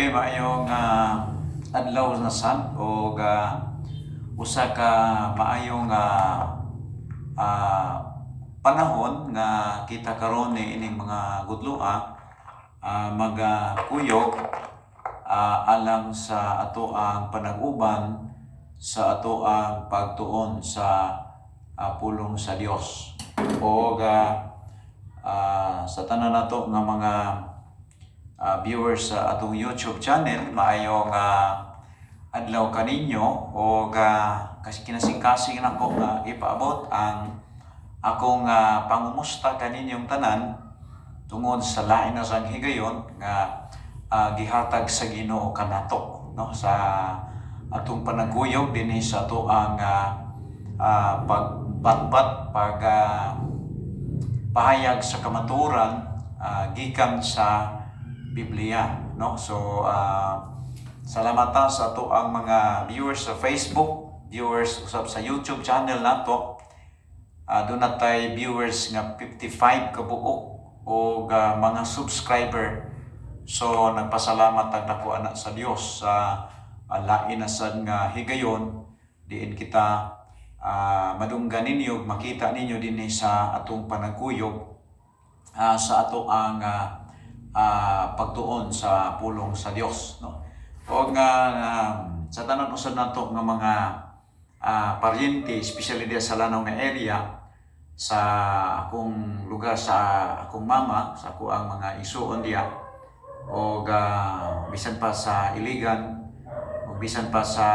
Okay, maayong adlaw na sad o usa ka maayong ah, panahon nga kita karon ni ining mga gudloa magkuyog alang sa ato ang panag-uban sa ato ang pagtuon sa pulong sa Dios o sa tanan nato nga mga viewers sa atong YouTube channel. Maayong adlaw kaninyo o kasi kinasing-kasing nako nga ipaabot ang akong pangumusta kaninyong tanan tungod sa lain na sang higayon nga gihatag sa Ginoo kanato, no, sa atong panagkuyog dinhi sa ato ang pagbatbat pahayag sa kamaturan gikan sa Biblia, no. So salamat sa ato ang mga viewers sa Facebook, viewers usab sa YouTube channel nato. Doon na tayo viewers nga 55 kabuok o mga subscriber. So nagpasalamat ang dako anak sa Dios sa lain na sad nga higayon diin kita madunggan ninyo, makita ninyo din sa atong panagkuyog sa ato ang pagtuon sa pulong sa Dios, no. O sa tanan usab nato nga mga paryente, especially diya sa lanaw nga area, sa akong lugar, sa akong mama, sa ako ang mga isuon diya, o bisan pa sa Iligan, o bisan pa sa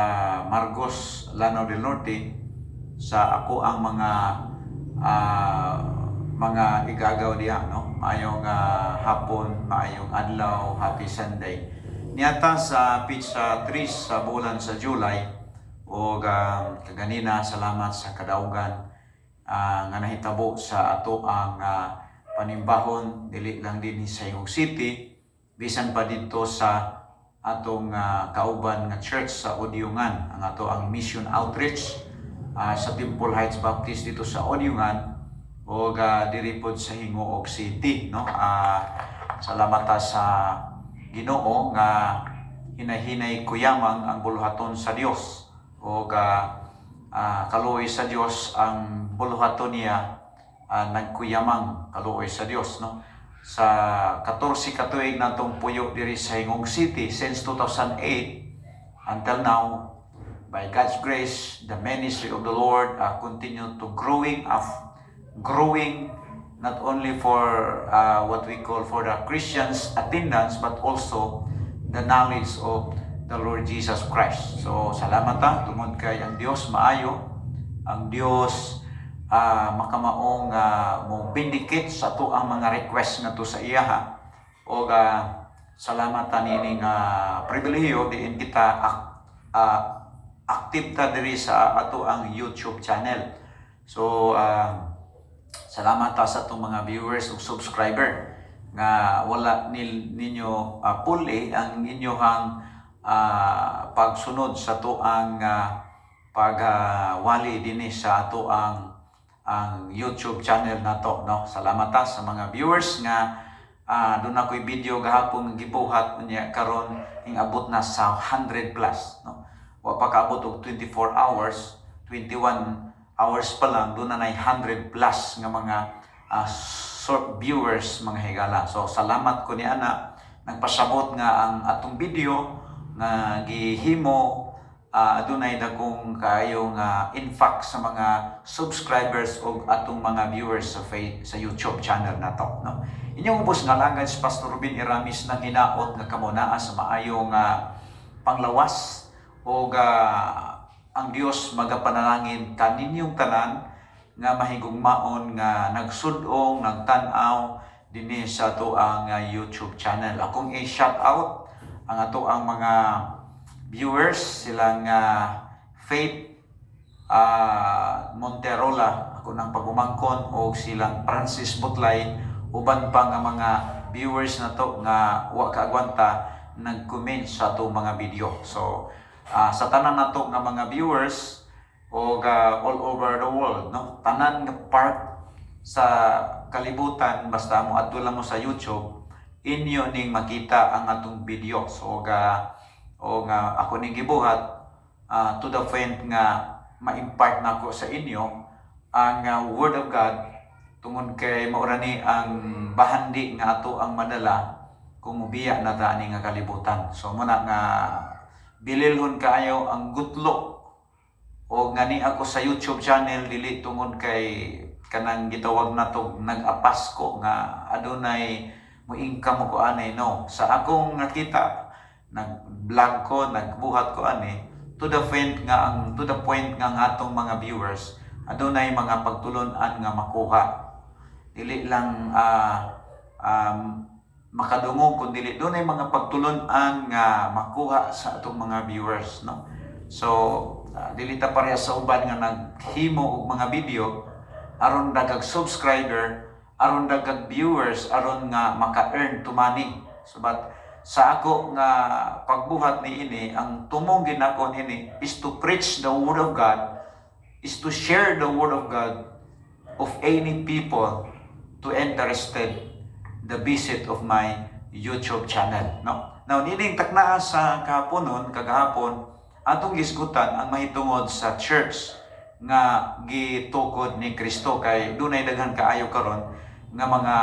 Marcos, Lanao del Norte, sa ako ang mga igagaw diya, no. Maayong hapon, maayong adlaw, happy Sunday. Niyata sa pizza 3 sa bulan sa July o kaganina, salamat sa kadaugan nga nahitabo sa ato ang panimbahon dili lang din sa Imog City, bisan pa dito sa atong kauban nga church sa Odiungan, ang ato ang mission outreach sa Temple Heights Baptist dito sa Odiungan o diri pod sa Hingoog City, no. Salamat sa Ginoo nga hinahinay kuyamang ang buluhaton sa Dios o kaluoy sa Dios ang buluhaton niya, nagkuyamang kaluoy sa Dios, no. Sa 14 ka tuig natong puyo diri sa Hingoog City since 2008 until now, by God's grace, the ministry of the Lord continue to growing not only for what we call for the Christians attendance, but also the knowledge of the Lord Jesus Christ. So salamat tungod kay ang Dios maayo, ang Dios makamaong mo vindicate sa to ang mga request nga to sa iya o salamat nining pribilehiyo diin kita active ta diri sa ato ang YouTube channel. So salamat sa itong mga viewers o subscriber nga wala ninyo puli ang inyong pagsunod sa ito ang pagwali din sa ito ang YouTube channel na to, no. Salamat sa mga viewers nga doon ako'y video gahapon gibuhat niya karon ing abot na sa 100 plus, no. Wa pa kaabot og 24 hours, 21 hours pa lang, doon na 100 plus nga mga short viewers, mga higala. So salamat ko ni ana, nagpasabot nga ang atong video nga gihimo adunay dakong kayong impact sa mga subscribers o atong mga viewers sa YouTube channel na to, no. Inyong ubos nga langan si Pastor Ruben Iramis nang hinaot nga kamunaa sa maayong panglawas o ang Dios magapanalangin kaninyong tanan nga mahigugmaon nga nagsud-ong, nagtan-aw dinhi sa ato ang YouTube channel. Akong i-shout out ang ato ang mga viewers, silang Faith Monterola, ako nang pagumangkon, o silang Francis Butlay, uban pa nga mga viewers na to nga wa kaagwanta nag-comment sa ato mga video. So sa tanan nato nga mga viewers o all over the world, no, tanan nga part sa kalibutan, basta mo adto lang mo sa YouTube, inyo ning makita ang atong video. So nga ako ning gibuhat to the point nga ma-impart nako sa inyo ang Word of God tungod kay maura ni ang bahandi nga ato ang madala kung mubiya na ta ani nga kalibutan. So muna nga bililhon kaayo ang gutlo o nga ni ako sa YouTube channel dili tungod kay kanang gitawag nato nag-apas ko nga adunay mo income ko ani, no. Sa akong nakita nag-vlog ko, nagbuhat ko ani to the point nga ang atong mga viewers adunay mga pagtulon-an nga makuha, dili lang makadungog kundi dunay mga pagtulon-an nga makuha sa atong mga viewers, no. So dili ta pareha sa uban nga naghimo og mga video aron dagag subscriber, aron dagag viewers, aron nga maka-earn to money. So but sa ako nga pagbuhat ni ini, ang tumong ginako ini is to preach the Word of God, is to share the Word of God of any people to interested the visit of my YouTube channel, no. Now nining taknaa sa kagahapon atong gisgutan ang mahitungod sa church nga gitukod ni Kristo, kay dunay daghan kaayo karon nga mga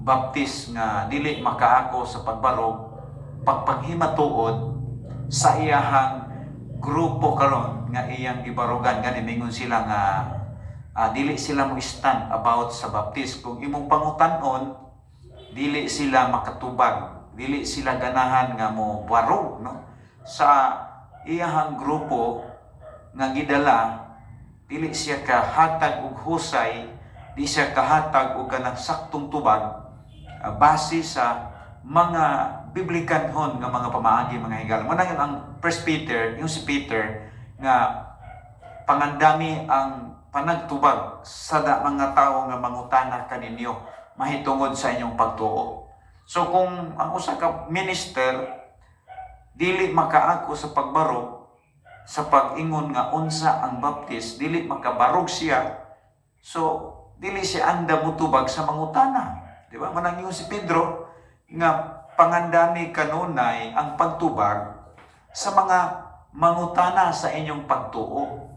baptist nga dili makaako sa pagbarog pagpaghimatuod sa iyahang grupo karon nga iyang gibarugan. Gani mingon sila nga dili sila mo stand about sa baptist. Kung imong pangutan-on, dili sila makatubag, dili sila ganahan nga mo barog, no, sa iyahang grupo nga gidala. Dili siya kahatag og husay, di siya kahatag og kanang saktong tubag base sa mga biblikanhon nga mga pamaagi, mga higala. Muna yun ang 1 Peter, yung si Peter nga pangandami ang panagtubag sa mga tao nga mangutana kaninyo mahitungod sa inyong pagtuo. So kung ang usa ka minister dili makaako sa pagbarog sa pag-ingon nga unsa ang baptist, dili makabarog siya, so dili siya anda mutubag sa mangutana, di ba? Manang yung si Pedro nga pangandami kanunay ang pagtubag sa mga mangutana sa inyong pagtuo.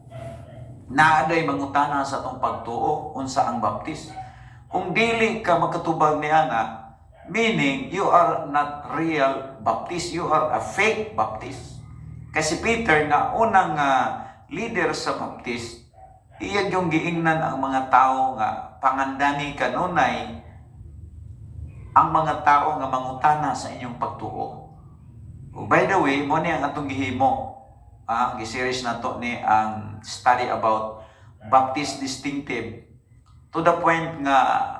Naaday mangutana sa atong pagtuo unsa ang baptist. Kung dili ka makatubag ni ana, meaning you are not real baptist, you are a fake baptist. Kasi Peter nga unang leader sa baptist, iyag yung giingnan ang mga tao nga pangandani kanunay ang mga tao nga mangutana sa inyong pagtuo. By the way, mo ni ang atong gihimo, gi-series nato ni ang study about Baptist distinctive to the point nga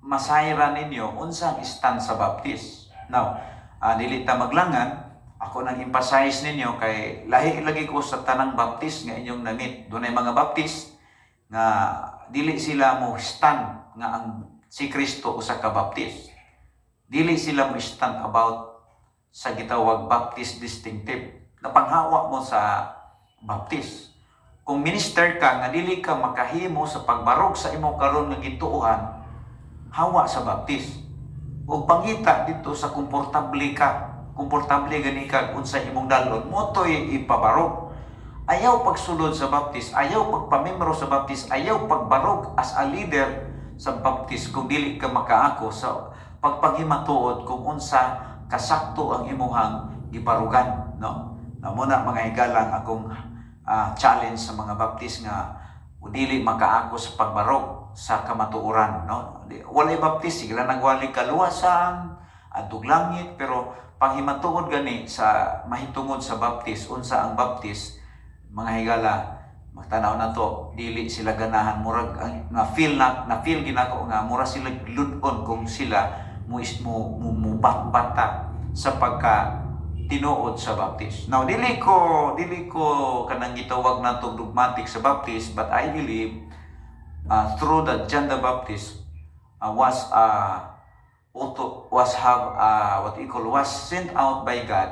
masayran ninyo unsang stand sa Baptist. Now, dili ta maglangan, ako nang emphasize ninyo kay lahi lagi ko sa tanang Baptist nga inyong namit. Dunay mga Baptist nga dili sila mo stand nga ang si Kristo usa ka Baptist. Dili sila mo stand about sa gitawag Baptist distinctive. Napanghawa mo sa Baptist. Kung minister ka nga dili ka makahimo sa pagbarog sa imong karon nga gituohan, hawa sa Baptist. O pangita dito sa komportable gani ka unsa imong dalon, motoy ipabarog. Ayaw pagsulod sa Baptist, ayaw pagpamembro sa Baptist, ayaw pagbarog as a leader sa Baptist kung dili ka makaako sa pagpanghimatuod kung unsa kasakto ang imuhang gibarugan, no. Na muna mga higalang akong challenge sa mga Baptist nga dili makaako sa pagbarog sa kamatuoran, no. Walay Baptist sila nagwali kaluwasan adtong langit, pero panghimatuod gani sa mahitungod sa Baptist unsa ang Baptist, mga higala magtanaw na to, dili sila ganahan murag na feel ginako nga mura sila ludon kung sila mo batbata sa pagka tinuod sa Baptist. Now dili ko kanang gitawag nato dogmatic sa Baptist, but I believe through that John the Baptist was sent out by God,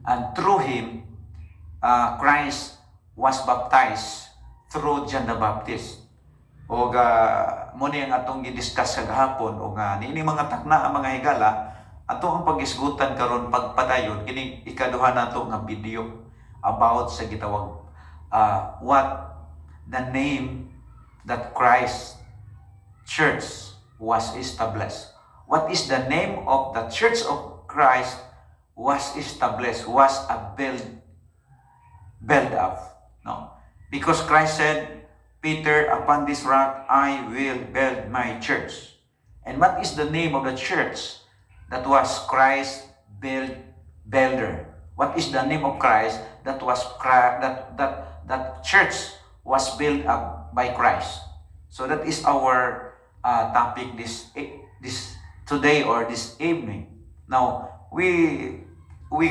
and through him Christ was baptized through John the Baptist. O mo ni ang atong gidiscuss sa gahapon, o nga niini mga takna ang mga higala ato ang pagisgutan karon pagpadayon kini ikaduha nato nga video about sa gitawag what the name that Christ Church was established. What is the name of the Church of Christ was established, was a build up, no? Because Christ said, Peter, upon this rock I will build my church. And what is the name of the church that was Christ builder? What is the name of Christ that was that church was built up by Christ? So that is our topic this today or this evening. Now we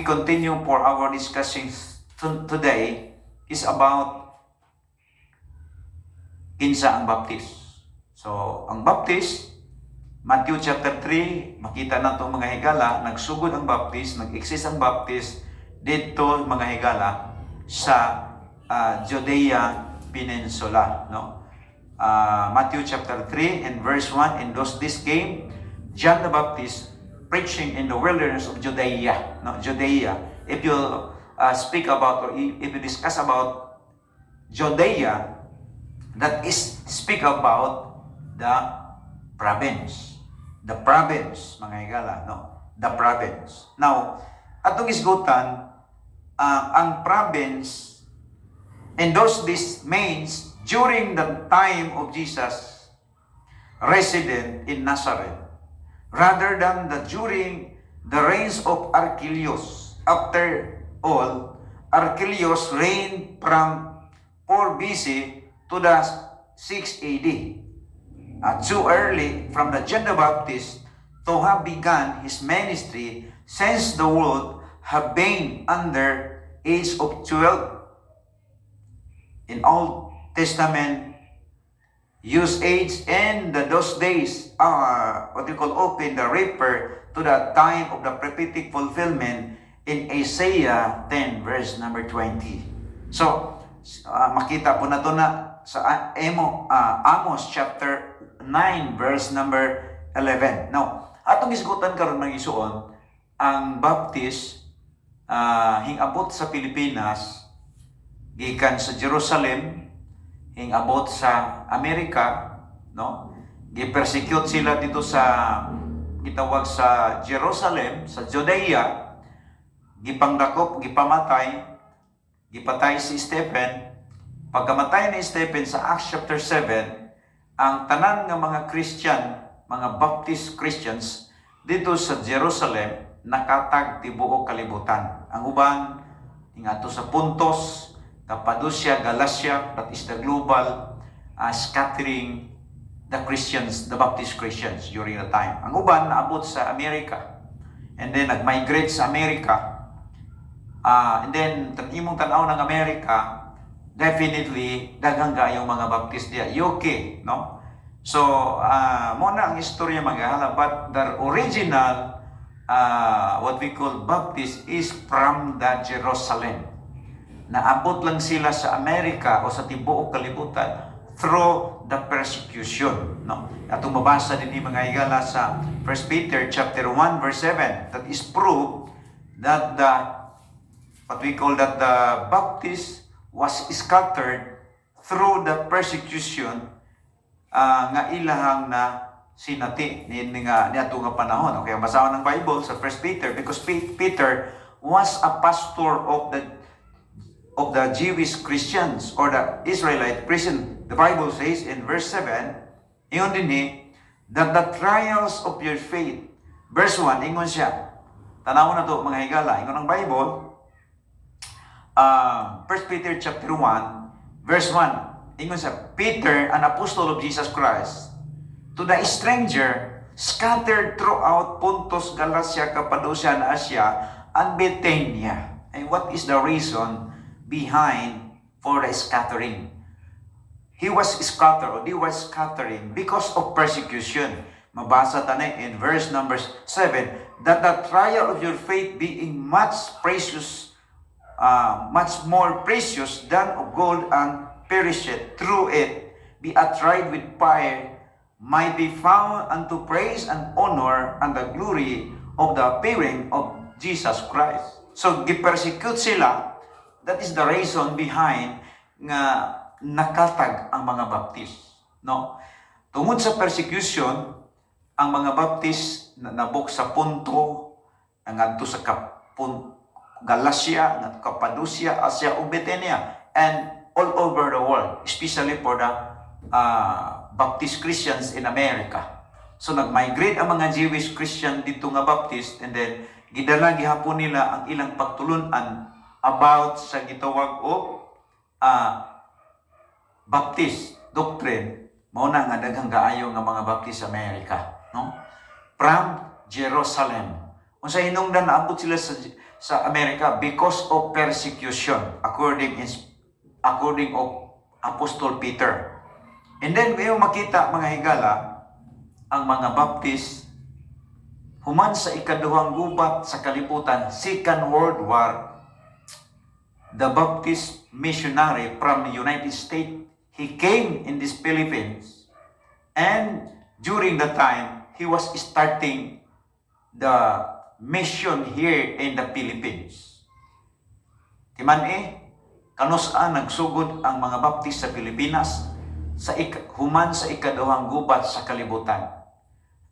continue for our discussions today is about kinsa ang baptist. So ang baptist, Matthew chapter 3, makita na itong mga higala, nagsugod ang baptist, nag-exist ang baptist dito mga higala sa Judea Peninsula, no? Matthew chapter 3 and verse 1, in those days came John the Baptist preaching in the wilderness of Judea, no? Judea. If you speak about or if you discuss about Judea, that is speak about the province. The province, mga higala, no? The province. Now, atong isgutan, ang province in those days means during the time of Jesus resident in Nazareth, rather than during the reigns of Archelaus. After all, Archelaus reigned from 4 BC to the 6 AD. Too early from the John the Baptist to have begun his ministry, since the world have been under age of 12. In Old Testament usage in those days, what we call open the refer to the time of the prophetic fulfillment in Isaiah 10 verse number 20. So makita po na to na sa Amos chapter 9 verse number 11. Now, atong isgutan karon mga isuon, ang Baptist hingabot sa Pilipinas, gikan sa Jerusalem, hingabot sa Amerika, no? Gi-persecute sila dito sa gitawag sa Jerusalem, sa Judea, gipangdakop, gipamatay, gipatay si Stephen. Pagkamatay ni Stephen sa Acts chapter 7, ang tanan nga mga Christian, mga Baptist Christians dito sa Jerusalem nakatag tibuok kalibutan. Ang uban ingadto sa Pontus, Cappadocia, Galatia, that is the global scattering the Christians, the Baptist Christians during the time. Ang uban naabot sa Amerika, and then nag-migrate sa Amerika, and then tag-imong tanaw ng Amerika, definitely daghang kayong mga Baptist diya, UK, no? So mo na ang istorya maghala, but the original what we call Baptist is from the Jerusalem. Naabot lang sila sa Amerika o sa tibuok kalibutan through the persecution, no? Atong mabasa din ni mga higala sa 1 Peter chapter 1 verse 7, that is proof that the what we call that the Baptist was scattered through the persecution nga ilahang na sinati ni ato nga panahon. Okay, basahon ng Bible sa 1 Peter, because Peter was a pastor of the Jewish Christians or the Israelite Christian. The Bible says in verse 7, ingon dinhi that the trials of your faith. Verse 1, ingon siya. Tanawon na to mga higala, ingon ang Bible. 1 Peter chapter 1 verse 1, ingon siya, Peter, an apostle of Jesus Christ, to the stranger scattered throughout Pontus, Galatia, Cappadocia, and Asia, and Bithynia. And what is the reason behind for the scattering? He was scattered, or they were scattering because of persecution. Mabasa tayo in verse number 7, that the trial of your faith being much more precious than of gold and perisheth, through it be tried with fire, might be found unto praise and honor and the glory of the appearing of Jesus Christ. So gi-persecute sila. That is the reason behind nga nakatag ang mga Baptist, no? Tungod sa persecution, ang mga Baptist nabok sa punto ngadto sa Galacia, ngadto Cappadocia, Asia ug Bithynia, and all over the world, especially for the Baptist Christians in America. So nag-migrate ang mga Jewish Christian dito nga Baptist, and then gidala gihapon nila ang ilang pagtulunan about sa gitawag og Baptist doctrine. Mao na nga daghang kaayo nga mga Baptist sa America, no? From Jerusalem. Unsa hinungdan naabot sila sa America because of persecution according of Apostle Peter. And then kayo makita mga higala ang mga Baptist human sa ikaduhang gubat sa kalibutan, Second World War. The Baptist missionary from the United States, he came in these Philippines, and during the time he was starting the mission here in the Philippines. Kanus-an nagsugod ang mga Baptist sa Pilipinas human sa ikaduhang gubat sa kalibutan.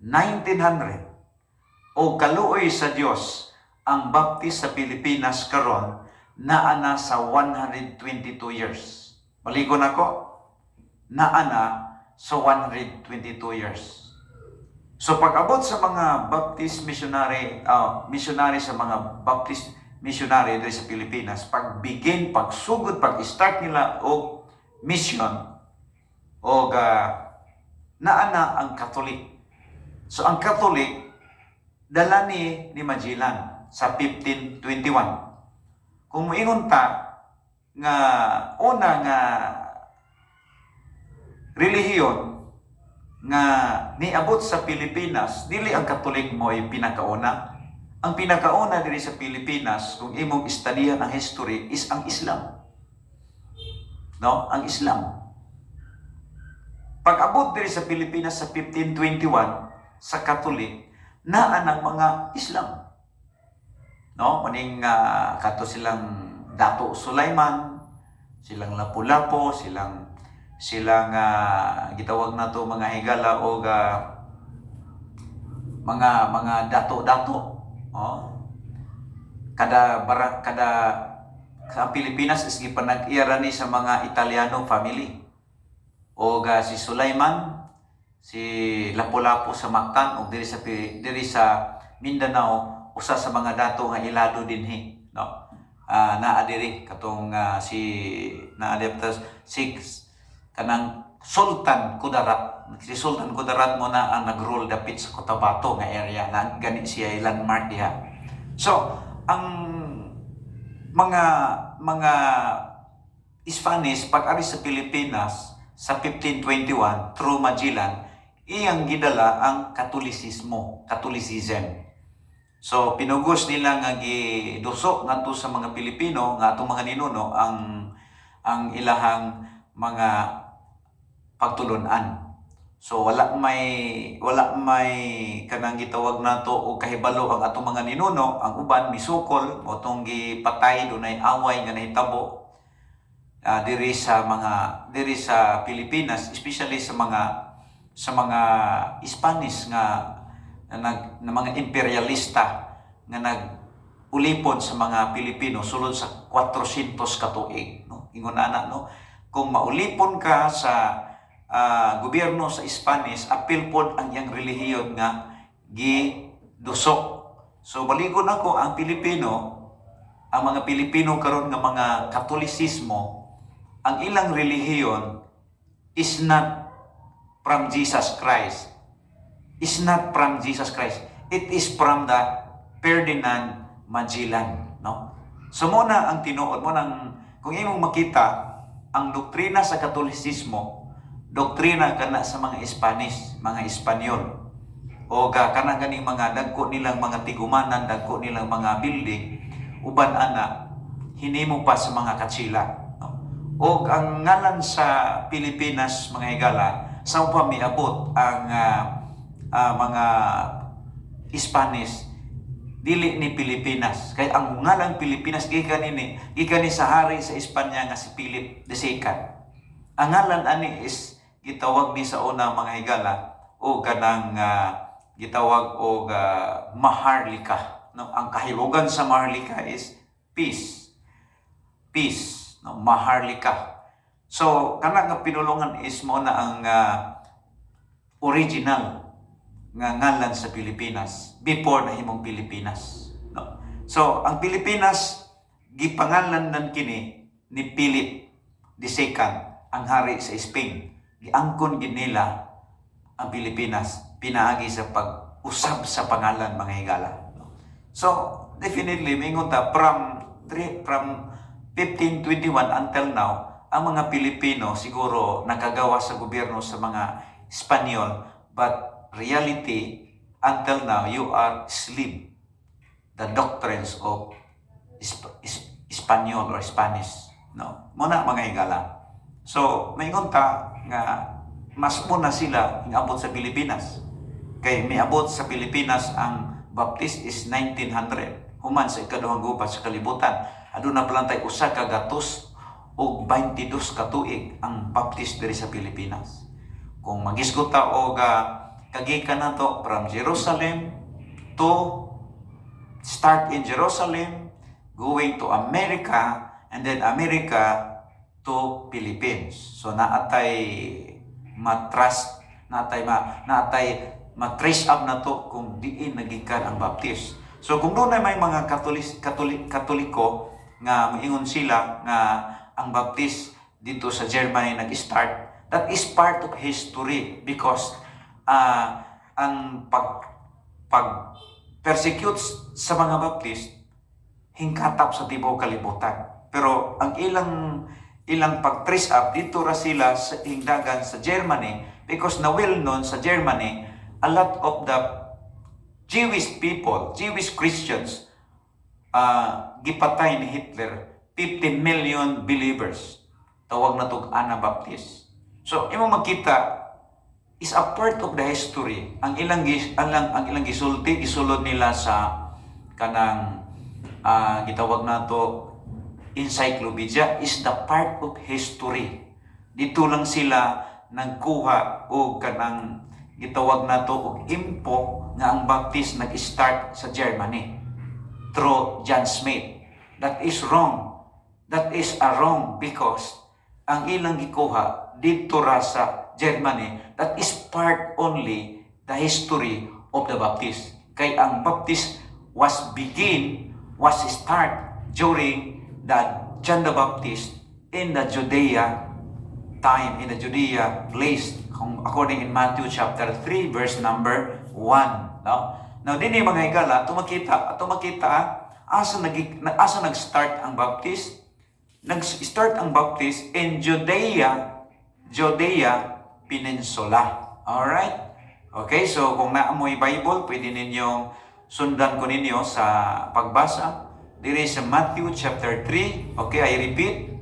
1900 o kaluoy sa Dios ang Baptist sa Pilipinas karon naana sa 122 years. Maligon ako, naana sa 122 years. So pag-abot sa mga Baptist missionary sa mga Baptist missionary dito sa Pilipinas, pagsugod, pag-start nila o mission, o naana ang Katolik. So ang Katolik, dala ni Magellan sa 1521. Kung moingon ta nga una nga relihiyon nga niabot sa Pilipinas, dili ang Katolik mo ay pinakauna. Ang pinakauna diri sa Pilipinas, kung imong istadihan ang history, is ang Islam. No? Ang Islam. Pag-abot diri sa Pilipinas sa 1521, sa Katolik, naan ang mga Islam. No? Maning kato silang Dato Sulaiman, silang Lapu-Lapu, silang gitawag na to mga higala o mga dato-dato. Oh. Kada sa Pilipinas is gipanag-iya ni sa mga Italiano family. O si Sulaiman, si Lapu-Lapu sa Mactan, o diri sa Mindanao, usa sa mga dato nga ilado dinhi, no? Naa diri katong kanang Sultan Kudarat. Si Sultan Kudarat mo na ang nag-rule dapit sa Cotabato nga area, na gani siya landmark diha. So ang mga Spanish pag-ari sa Pilipinas sa 1521 through Magellan, iyang gidala ang Catholicism. So pinugos nila nga giduso ngadto sa mga Pilipino nga atong mga ninuno ang ilahang mga pagtulunan. So wala may kanang gitawag nato o kahibalo ang atong mga ninuno. Ang uban misukol o tong gipatay, dunay away nga nahitabo diri sa Pilipinas, especially sa mga Spanish nga mga imperialista nga nag-ulipon sa mga Pilipino sulod sa 400 ka tuig, no? Ingon ana, no? Kung maulipon ka sa gobyerno sa Spanish, apil pod ang iyang relihiyon nga gidusok. So baligon ako ang mga Pilipino karon nga mga Katolisismo, ang ilang relihiyon is not from Jesus Christ. Is not from Jesus Christ. It is from the Ferdinand Magellan, no? So muna ang tinuod mo nang kung imong makita ang doktrina sa Katolisismo, doktrina kana sa mga Spanish, mga Espanyol, o kana ganing mga dagko nilang mga tigumanan, dagko nilang mga building, uban ana hinimo pa sa mga katsila, no? O ang ngalan sa Pilipinas mga higala, sa pa miabot ang mga Spanish, dili ni Pilipinas. Kay ang ngalang Pilipinas gikan ni sa hari sa Espanya nga si Philip II. Ang ngalan ani is gitawag ni sa una mga higala o kanang gitawag og Maharlika. No, ang kahilugan sa Maharlika is peace. Peace, no, Maharlika. So kana nga pinulungan is mo na ang original nga ngalan sa Pilipinas before na himong Pilipinas, no? So ang Pilipinas gipangalan nan kini ni Philip II, ang hari sa Spain. Giangkon gid nila ang Pilipinas pinaagi sa pag-usab sa pangalan mga higala, no? So definitely mingon ta from 1521 until now, ang mga Pilipino siguro nakagawa sa gobyerno sa mga Espanyol, but reality, until now, you are slave the doctrines of Espanyol or Spanish, no? Muna mga higala. So maingon ta nga mas muna sila ingabot sa Pilipinas. Kay miabot sa Pilipinas ang Baptist is 1900. Human sa ikaduhang gubat sa kalibutan. Aduna pa lang tay usa ka gatos o 22 ka tuig ang Baptist diri sa Pilipinas. Kung magisgot ta og kagikan na to from Jerusalem to start in Jerusalem, going to America, and then America to Philippines. So naatay matras, naatay matrace up na to kung diin nagikan ang Baptist. So kung doon ay may mga Katoliko nga moingon sila nga ang Baptist dito sa Germany nag-start, that is part of history because ang persecute sa mga Baptist hingkatap sa tibaw kalibutan. Pero ang ilang pag-trace up dito ra sila sa hingdagan sa Germany because na well known sa Germany a lot of the Jewish people, Jewish Christians, gipatay ni Hitler 15 million believers. Tawag na tog Anabaptist. So imo makita is a part of the history. Ang ilang gisulod nila sa kanang gitawag na to encyclopedia is the part of history. Dito lang sila nagkuha o kanang gitawag na to og info nga ang Baptist nag-start sa Germany through John Smith. That is wrong. That is a wrong because ang ilang gikuha dito ra sa Germany, that is part only the history of the Baptist. Kay ang Baptist was start during the John the Baptist in the Judea time, in the Judea place, according in Matthew chapter 3 verse number 1. No? Now dinhi mga higala, tumakita asa nag-start ang Baptist. Nag-start ang Baptist in Judea Peninsula. Alright? Okay, so kung naamoy Bible, pwede ninyong sundan ko ninyo sa pagbasa. Diri sa Matthew chapter 3. Okay, I repeat.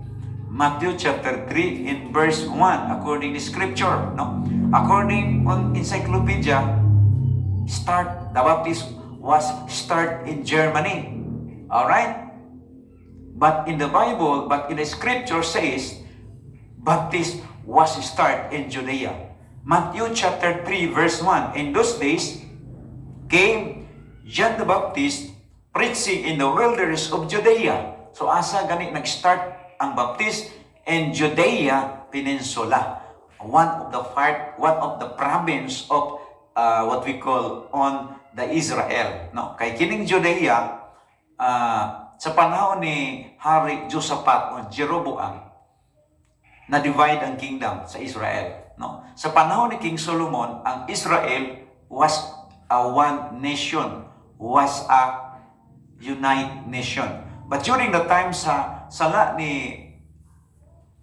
Matthew chapter 3 in verse 1 according to scripture. No? According on encyclopedia, the Baptist was start in Germany. Alright? But in the Bible, in the scripture says, Baptist was start in Judea. Matthew chapter 3 verse 1. In those days came John the Baptist preaching in the wilderness of Judea. So asa gani nag-start ang Baptist in Judea Peninsula. One of the province of what we call on the Israel. No, kay kining Judea sa panahon ni Hari Josaphat o Jeroboam na-divide ang kingdom sa Israel. No? Sa panahon ni King Solomon, ang Israel was a one nation, was a united nation. But during the time sa sala ni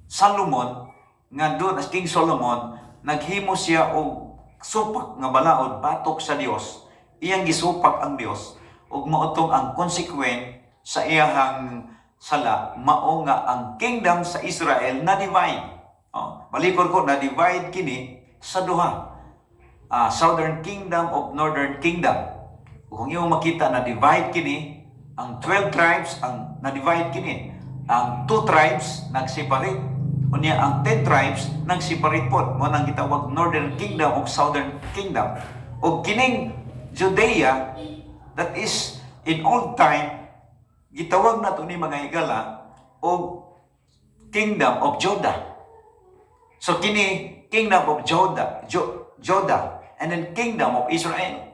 Solomon, nga doon as King Solomon, naghimo siya og supak nga balaod batok sa Dios. Iyang gisupak ang Dios ug mautong ang consequent sa iyahang sala mao nga ang kingdom sa Israel na divide. Balikod ko na divide kini sa duha. Southern Kingdom of Northern Kingdom. Kung imo makita na divide kini, ang 12 tribes ang na-divide kini. Ang 2 tribes nag-separate. Unya ang 10 tribes nag-separate po. Mo nang gitawag Northern Kingdom o Southern Kingdom. O kining Judea, that is in old time, gitawag na to ni mga higala o Kingdom of Judah. So kini Kingdom of Judah, and then Kingdom of Israel.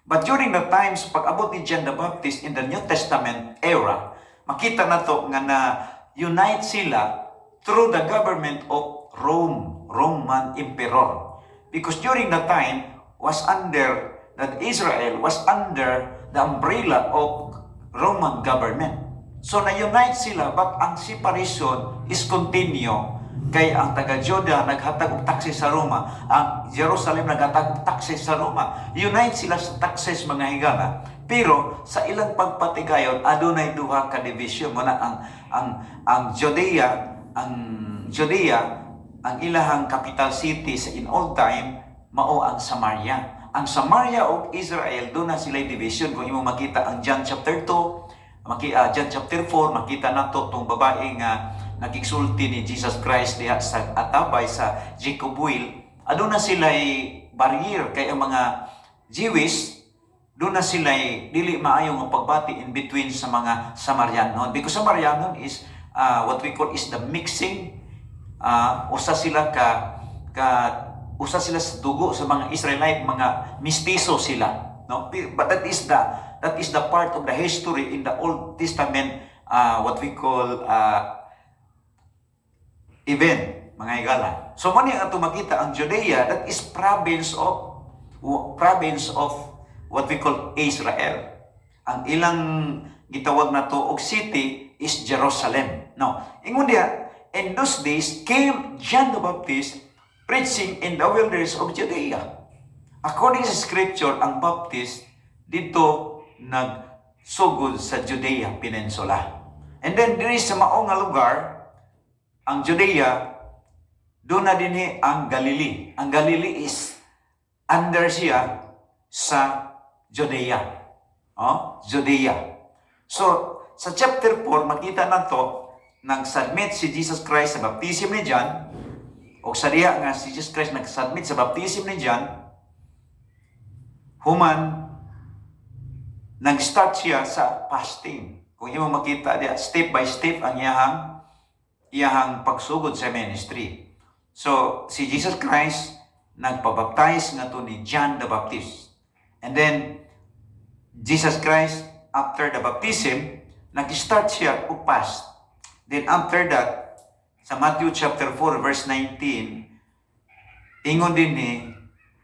But during the times, pag-abot ni John the Baptist in the New Testament era, makita na to nga na-unite sila through the government of Roman Emperor. Because during the time, that Israel was under the umbrella of Roman government. So na-unite sila, but ang separation is continue. Kay ang taga-Juda naghatag og taxes sa Roma, ang Jerusalem naghatag og taxes sa Roma. Unite sila sa taxes mga higala. Pero sa ilang pagpatigayon adunay duha ka division mo na ang Judea, ang ilahang capital city sa in old time mao ang Samaria. Ang Samaria ug Israel doon na sila division. Kung imo makita ang John chapter 2, John chapter 4, makita nato tong babae nga nagigsulti ni Jesus Christ diha sa atabay sa Jacob Well. Aduna sila'y barrier kay ang mga Jewish, doon na sila'y dili maayo nga pagbati in between sa mga Samarianon. Because Samarianon is what we call is the mixing. Usa sila sa dugo sa mga Israelite, mga mistiso sila. No? But that is the part of the history in the Old Testament, what we call event, mga higala. So mani ang makita ang Judea, that is province of what we call Israel. Ang ilang gitawag na to og city is Jerusalem. Now, ingon diha, in those days came John the Baptist preaching in the wilderness of Judea. According sa scripture, ang Baptist dito nagsugod sa Judea Peninsula. And then diri sa maong nga lugar, ang Judea, doon na din ang Galilee. Ang Galilee is under siya sa Judea. Judea. So, sa chapter 4, makita na to, nag-submit si Jesus Christ sa baptism ni John, o sa diha nga si Jesus Christ nag-submit sa baptism ni John, human, nag-start siya sa fasting. Kung imo makita diha, step by step ang iyahang pagsugod sa ministry. So, si Jesus Christ nagpabaptize nga to ni John the Baptist. And then, Jesus Christ, after the baptism, nag-start siya og fast. Then after that, sa Matthew chapter 4, verse 19, ingon din ni,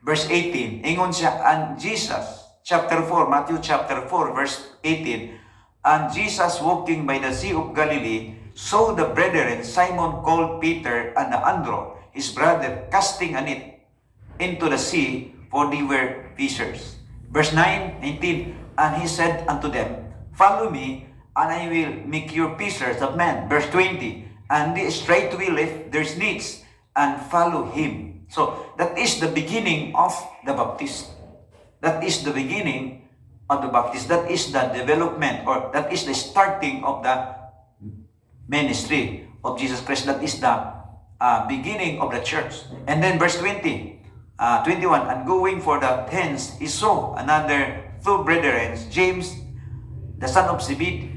verse 18, ingon siya, and Jesus, chapter 4, Matthew chapter 4, verse 18, and Jesus walking by the Sea of Galilee, saw the brethren Simon called Peter and Andrew, his brother, casting a net into the sea, for they were fishers. Verse 19, and he said unto them, follow me, and I will make you fishers of men. Verse 20, and they straightway left their nets and follow him. So that is the beginning of the Baptist. That is the beginning of the Baptist. That is the development, or that is the starting of the ministry of Jesus Christ. That is the beginning of the church. And then verse 21, and going for the hence, he saw another two brethren, James, the son of Zebedee,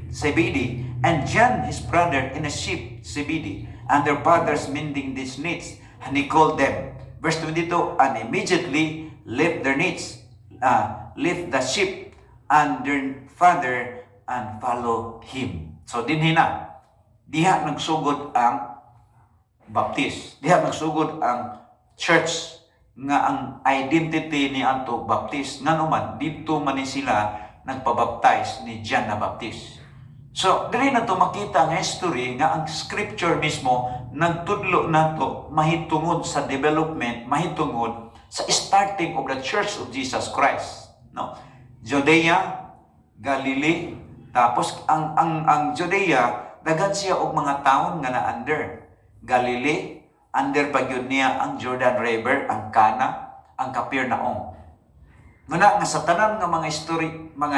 and John, his brother, in a ship, Zebedee, and their fathers mending these nets, and he called them. Verse 22, and immediately left their nets, left the ship, and their father, and follow him. So dinhina, diha nagsugod ang Baptist. Diha nagsugod ang church nga ang identity ni Anto Baptist. Nga naman, dito man ni sila nagpabaptize ni John the Baptist. So, dili na to makita ang history nga ang scripture mismo nagtudlo na to mahitungod sa development, mahitungod sa starting of the Church of Jesus Christ. No? Judea, Galilee, tapos ang Judea, daghan siya og mga taon nga na-under. Galilee, under pa gyud niya ang Jordan River, ang Cana, ang Capernaum. Muna nga sa tanan nga mga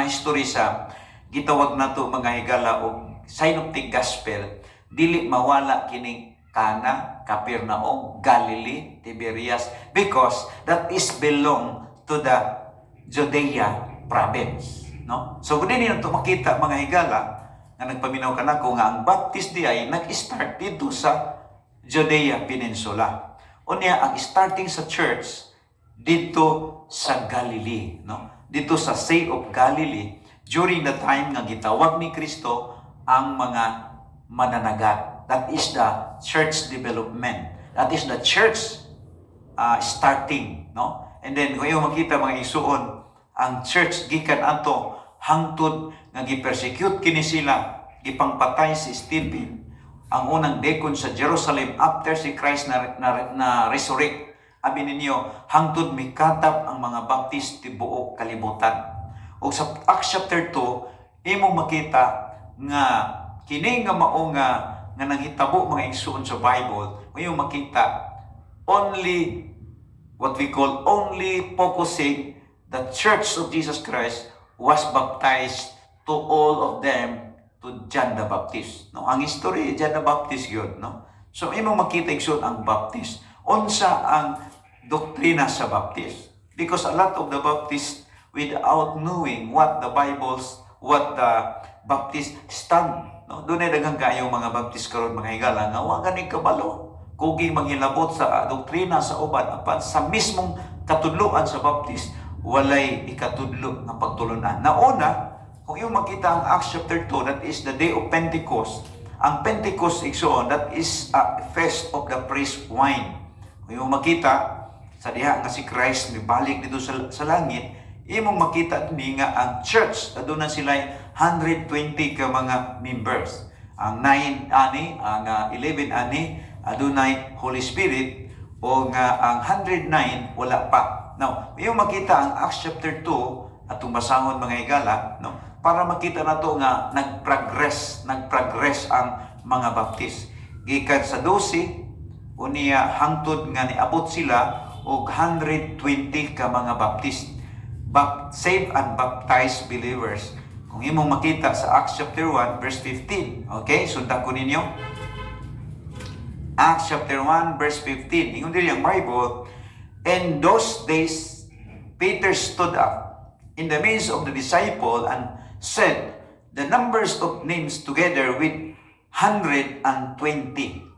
history sa gitawag nato mga higala og synoptic gospel, dili mawala kining Cana, Capernaum, Galilee, Tiberias, because that is belong to the Judea province, no? So kung ninyo ito makita mga higala nga nagpaminaw ka nako nga ang Baptist di ay nag-start dito sa Judea Peninsula. Unya ang starting sa church dito sa Galilee, no? Dito sa Sea of Galilee during the time nga gitawag ni Kristo ang mga mananagat. That is the church development. That is the church starting, no? And then kung yung makita mga isuon, ang church gikan ato hangtod nga gi-persecute kini sila, gipangpatay si Stephen, ang unang deacon sa Jerusalem after si Christ na resurrect. Abi ninyo, hangtod mikatap ang mga Baptist tibuok kalibutan. O sa Acts chapter 2, imong makita nga kini nga mao nga nanghitabo mga igsoon sa Bible, ngayong makita only what we call only focusing the Church of Jesus Christ was baptized to all of them to John the Baptist. No, ang history John the Baptist yun, no? So imong makita igsoon ang Baptist. Unsa ang doktrina sa Baptist? Because a lot of the Baptists, without knowing what the Baptist stand, no? Doon ay daghang kayong mga Baptist karon mga higala nga wa gani kabalo kugi manghilabot sa doktrina sa uban apan sa mismong katudloan sa Baptist walay ikatudlo nga pagtulunan. Nauna, kung yung makita ang Acts chapter 2, that is the day of Pentecost. Ang Pentecost igsoon, that is a feast of the pressed wine. Kung yung makita sa diha nga si Christ mibalik dito sa langit, imong makita ni nga ang church aduna sila 120 ka mga members. Ang 9 ani, ang 11 ani adunay Holy Spirit, o nga ang 109 wala pa. Now, yung makita ang Acts chapter 2 atong basahon mga higala, no? Para makita nato nga nagprogress ang mga Baptist. Gikan sa 12 unya hangtod nga niabot sila og 120 ka mga Baptist. Saved and baptized believers. Kung imong makita sa Acts chapter 1 verse 15. Okay, sundan ko ninyo. Acts chapter 1 verse 15. Ingon dili ang Bible, "In those days Peter stood up in the midst of the disciple and said, the numbers of names together with 120."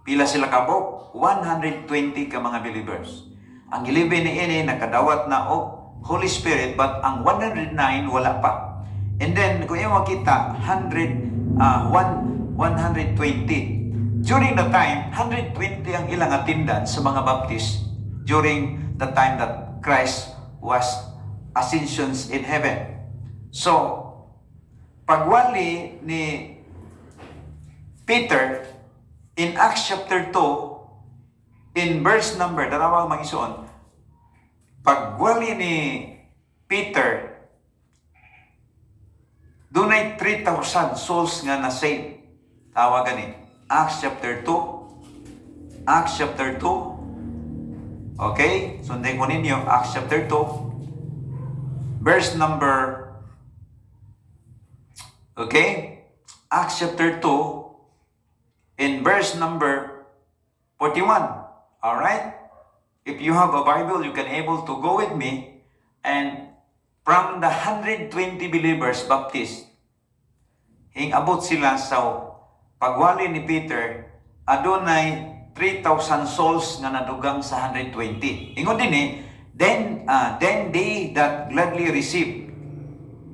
Pila sila kabok? 120 ka mga believers. Ang 11 ni ini nakadawat na og Holy Spirit, but ang 109 wala pa. And then, kung yung makita, 120. During the time, 120 ang ilang attendance sa mga Baptist during the time that Christ was ascensions in heaven. So, pagwali ni Peter in Acts chapter 2, in verse number, darawang mag-isuon, pagwali ni Peter, dunay 3,000 souls nga na-save. Tawagan ni Acts chapter 2. Acts chapter 2. Okay? Sundan ko ninyo, Acts chapter 2. Verse number, okay? Acts chapter 2, in verse number 41. Alright? If you have a Bible, you can able to go with me. And from the 120 believers, Baptist, hingabot sila sa pagwali ni Peter, adunay 3,000 souls nga nadugang sa 120. Ingon din then they that gladly received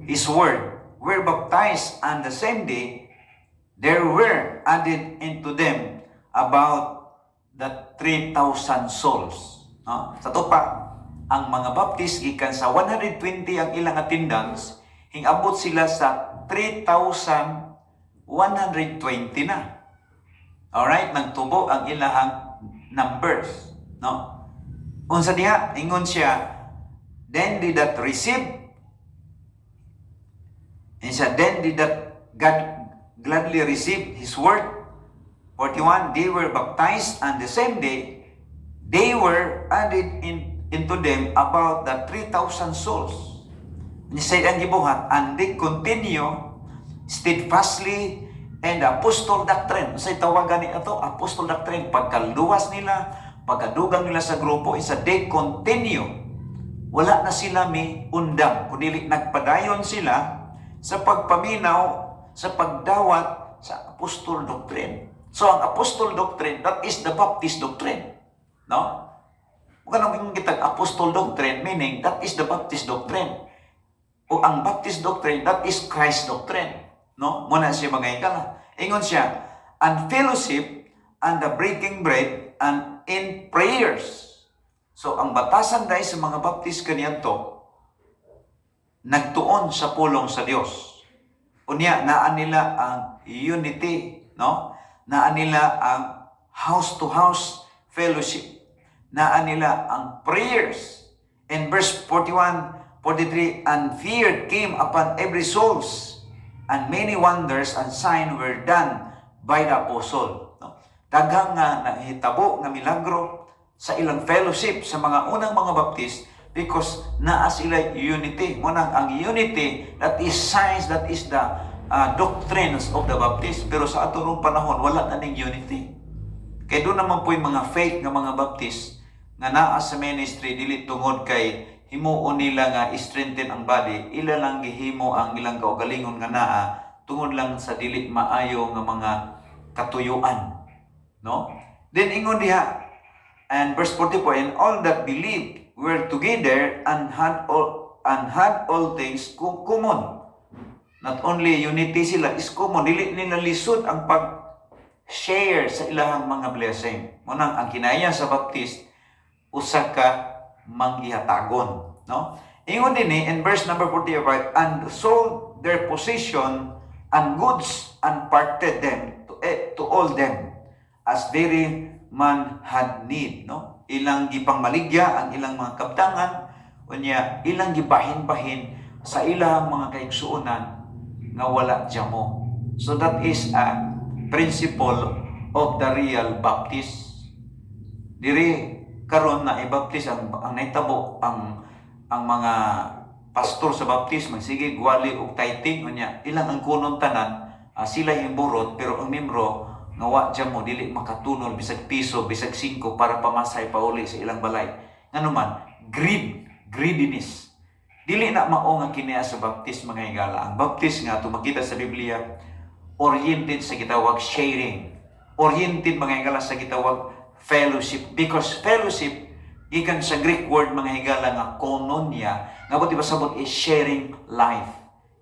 His word were baptized, and the same day there were added into them about the 3,000 souls. No? Sa tupa, ang mga Baptist gikan sa 120 ang ilang attendance, hingabot sila sa 3,120 na. Alright, nagtubo ang ilang numbers, no? Unsa diha, ingon siya, then did that receive, and siya, then did that God gladly receive His word. 41, they were baptized, and the same day, they were added into them about the 3,000 souls. Ni say ang gibuhat, and they continue steadfastly in the apostol doctrine. Say tawagan ni ito, apostol doctrine. Pagkaluwas nila, pagkadugang nila sa grupo, isa they continue. Wala na sila may undang, kundi nagpadayon sila sa pagpaminaw, sa pagdawat sa apostol doctrine. So ang apostol doctrine, that is the Baptist doctrine. No? Kung anong ingitag apostol doctrine, meaning that is the Baptist doctrine. O ang Baptist doctrine, that is Christ doctrine. No? Muna siya mga ikala. Ingon siya, and fellowship, and the breaking bread, and in prayers. So, ang batasan dahil sa mga Baptist kanyanto, nagtuon sa pulong sa Diyos. Unya, naan nila ang unity, no? Naan nila ang house-to-house fellowship. Naan nila ang prayers. In verse 41, 43, and fear came upon every souls, and many wonders and signs were done by the apostle. No? Daghang nga nahitabo nga milagro sa ilang fellowship sa mga unang mga Baptist because naa sila unity. Munang ang unity, that is signs, that is the doctrines of the Baptist. Pero sa aturong panahon, wala na ning unity. Kaya doon naman po yung mga fake nga mga Baptist nga naa sa ministry, dili tungod kay himuon nila nga strengthen ang body, ila lang gihimo ang ilang kaugalingon nga naa tungod lang sa dili maayo nga mga katuyuan, no? Then ingon diha, and verse 44, and all that believed were together and had all things common. Not only unity sila is common, dili nila lisod ang pag-share sa ilahang mga blessing. Munang ang kinaya sa Baptist, usa ka manggihatagon, no? Ingon din in verse number 45, and sold their possession and goods and parted them to all them as very man had need, no? Ilang gipangmaligya ang ilang mga kabtangan, unya ilang gibahin-bahin sa ilang mga kaigsuonan nga wala jamo. So that is a principle of the real Baptist. Diri karon na i-baptist ang naitabo ang mga pastor sa baptist magsige gwali og tithing unya ilang ang kunon tanan sila himburot pero ang membro nga wa mo dili makatunol bisag piso bisag 5 para pamasay pauli sa ilang balay nganuman greediness dili na mao nga kiniya sa baptist mga higala. Ang baptist nga ato makita sa Biblia oriented sa gitawag sharing, oriented mga higala sa gitawag fellowship, because fellowship gikan sa Greek word mga higala nga koinonia nga buti pasabot is sharing life,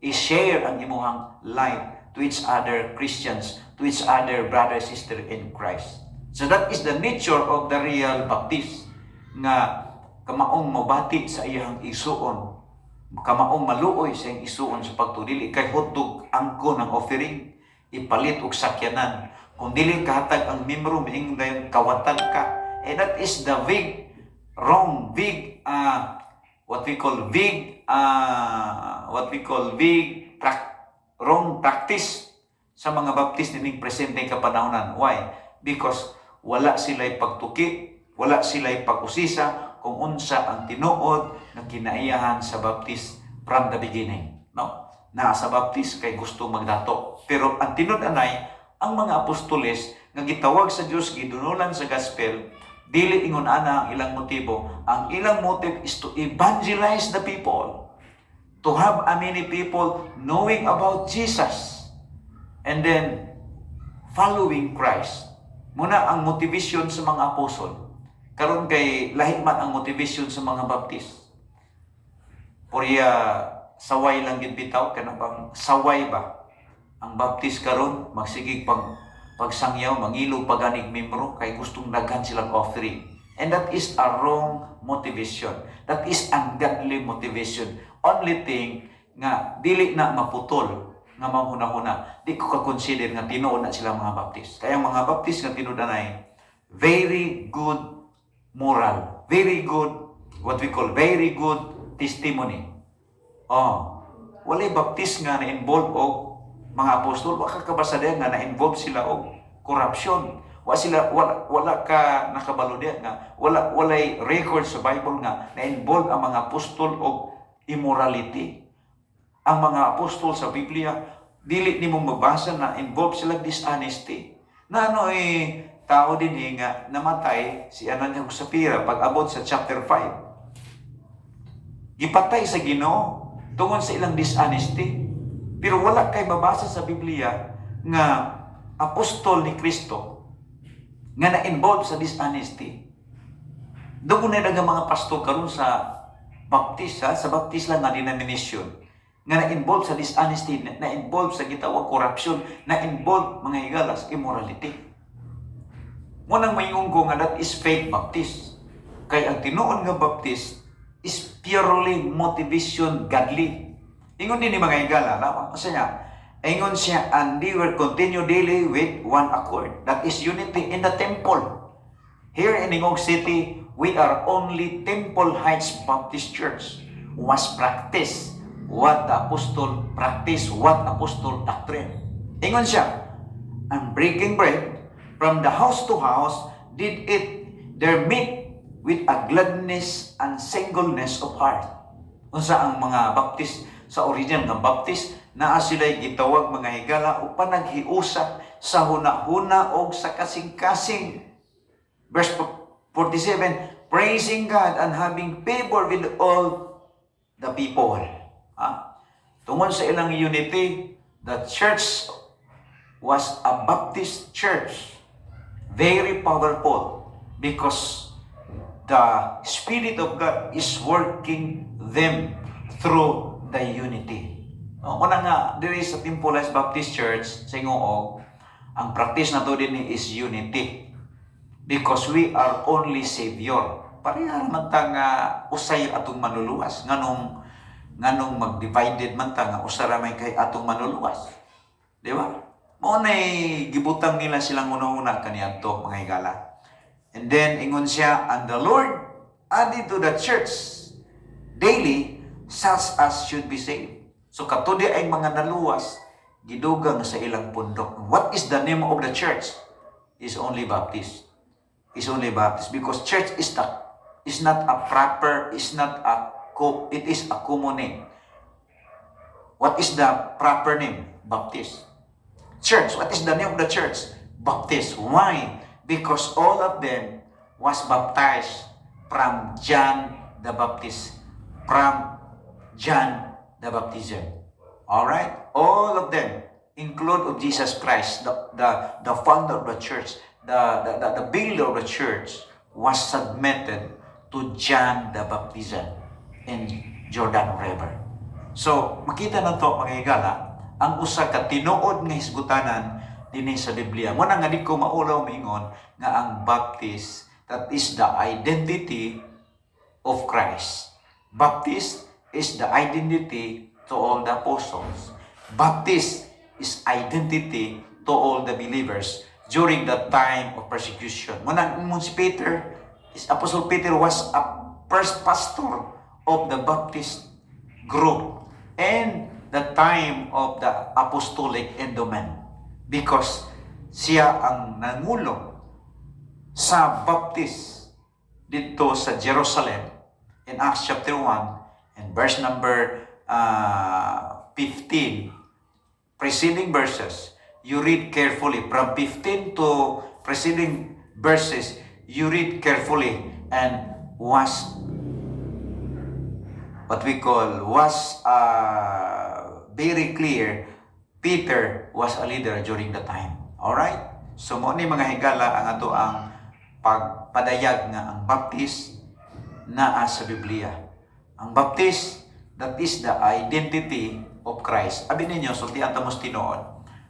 is share ang imuhang life to each other Christians, to each other brother sister in Christ. So that is the nature of the real Baptist nga kamaong mabati sa iyang isuon, kamaong maluoy sa iyang isuon sa pagtudili kay hutog angko ng offering ipalit og sakyanan. Kung dili kahatag ang membro, maing dayon kawatan ka. And that is the wrong practice sa mga Baptist nining presente kapanahonan. Why? Because wala sila'y pagtuki, wala sila'y pag-usisa kung unsa ang tinuod na kinaiyahan sa Baptist from the beginning. No? Na sa Baptist kay gusto magdato. Pero ang tinud anay, ang mga apostoles nga gitawag sa Dios gidunulan sa gospel, dili ingon ana ang ilang motibo. Ang ilang motive is to evangelize the people, to have many people knowing about Jesus and then following Christ. Muna ang motivation sa mga apostol. Karon kay lahi man ang motivation sa mga Baptist. Puriya saway lang gid bitaw kana bang saway ba? Ang Baptist karon magsigig pagsangyaw, mangilog paganig membro kay gustong daghan silang offering. And that is a wrong motivation. That is ungodly motivation. Only thing nga dili na maputol nga manghuna-huna. Di ko ka-consider nga tinuod na sila mga Baptist. Kaya mga Baptist nga tinuod na very good moral, very good, what we call very good testimony. Walay Baptist nga na-involve og mga apostol, wala ka kabasa diyan nga na-involve sila og corruption. Wala ka nakabalo diyan nga walay record sa Bible nga na-involve ang mga apostol og immorality. ang mga apostol sa Biblia, dili nimo mabasa na involved sila dishonesty. Na tao din nga namatay si Ananias ug Sapphira pag abot sa chapter 5. Gipatay sa Ginoo tungod sa ilang dishonesty. Pero wala kay mabasa sa Biblia nga apostol ni Kristo nga na-involved sa dishonesty. Doon na dagang mga pastor karon sa Baptist, sa Baptist lang nga denomination, nga na-involved sa dishonesty, na-involved sa gitawag corruption, na-involved mga higalas, immorality. Munang mayingon ko nga that is fake Baptist. Kay ang tinuon nga Baptist is purely motivation godly. Ingon din ni mga higala, kasi nga, ingon siya, and they will continue daily with one accord. That is unity in the temple. Here in Ingog City, we are only Temple Heights Baptist Church. Was practice what the apostle practice, what apostle doctrine. Ingon siya, and breaking bread from the house to house did eat their meat with a gladness and singleness of heart. Unsa ang mga Baptist sa original nga Baptist, naa sila'y gitawag mga higala o panaghiusa sa huna-huna o sa kasing-kasing. Verse 47, praising God and having favor with all the people. Tungod sa ilang unity, the church was a Baptist church. Very powerful because the Spirit of God is working them through the unity. Una nga, there is a Temple Heights Baptist Church sa Ingoog, ang practice na to din is unity. Because we are only Savior. Parehara man ta nga usay atong manuluwas. Nganong mag-divided man ta nga usara may kay atong manuluwas. Di ba? Mao nay gibutang nila silang una-una kaniadto mga higala. And then ingon siya, and the Lord added to the church daily such as should be saved. So katudi ay mga naluwas gidugang sa ilang pundok. What is the name of the church? Is only Baptist. Is only Baptist because church is not a proper, it is a common name. What is the proper name? Baptist. Church, what is the name of the church? Baptist. Why? Because all of them was baptized from John the Baptist. From John the Baptism. Alright? All of them include of Jesus Christ, the founder of the church, the builder of the church was submitted to John the Baptist in Jordan River. So, makita na to mga higala, ang usa ka tinuod nga hisgutanan dinhi sa Biblia. Muna nga di ko maulaw maingon nga ang Baptist, that is the identity of Christ. Baptist is the identity to all the apostles. Baptist is identity to all the believers during the time of persecution. Muna si Peter, Apostle Peter was a first pastor of the Baptist group and the time of the apostolic endowment because siya ang nangulo sa Baptist dito sa Jerusalem in Acts chapter 1 and verse number 15 preceding verses. You read carefully from 15 to preceding verses. You read carefully and was what we call very clear. Peter was a leader during the time. Alright? So mo ni mga higala ang ato ang pagpadayag nga ang Baptist naa sa Biblia. Ang Baptist, that is the identity of Christ. Abi ninyo, sultian ta mos tinuod.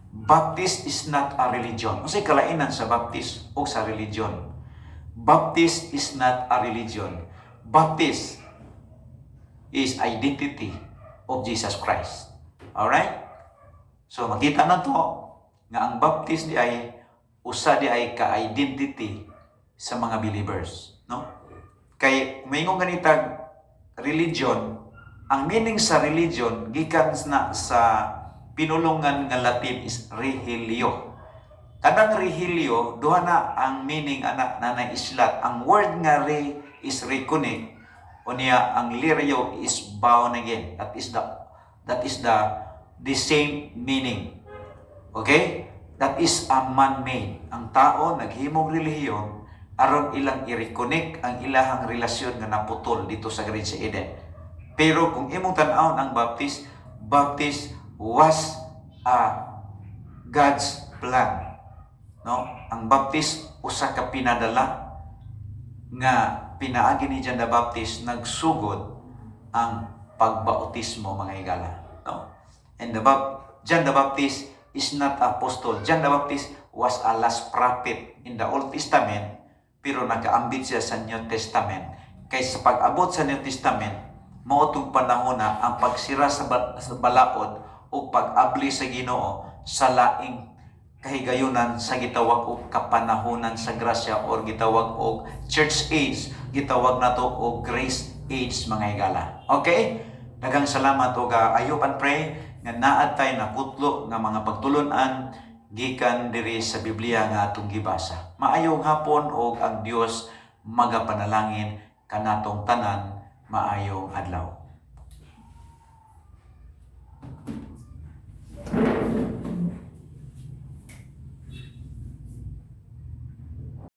Baptist is not a religion. Unsay kalainan sa Baptist o sa religion? Baptist is not a religion. Baptist is identity of Jesus Christ. Alright? So makita na to nga ang Baptist di ay usa di ay ka-identity sa mga believers, no? Kay mayingon ganitag religion, ang meaning sa religion gikan na sa pinulungan nga Latin is rehilio. Kadang rehilio duha na ang meaning ana nanay islat. Ang word nga re is reconnect, o niya ang lirio is bound again. That is the That is the same meaning. Okay? That is a man-made. Ang tao naghimong relihiyon aron ilang i-reconnect ang ilahang relasyon nga naputol dito sa Garden sa Eden. Pero kung imong tan-awon ang Baptist was God's plan. No? Ang Baptist usa ka pinadala nga pinaagi ni John the Baptist nagsugod ang pagbautismo mga higala. No? And John the Baptist is not apostle. John the Baptist was a last prophet in the Old Testament, pero nakaambit siya sa New Testament. Kaysa pag-abot sa New Testament, mautong panahon na ang pagsira sa balaod o pag-abli sa Ginoo sa laing kahigayunan sa gitawag og kapanahonan sa grasya or gitawag og church age, gitawag nato og grace age mga higala. Okay? Daghang salamat og I hope and pray nga naad tay nakutlo nga mga pagtulon-an gikan diri sa Biblia nga atong gibasa. Maayong hapon og ang Dios magapanalangin kanatong tanan. Maayong adlaw.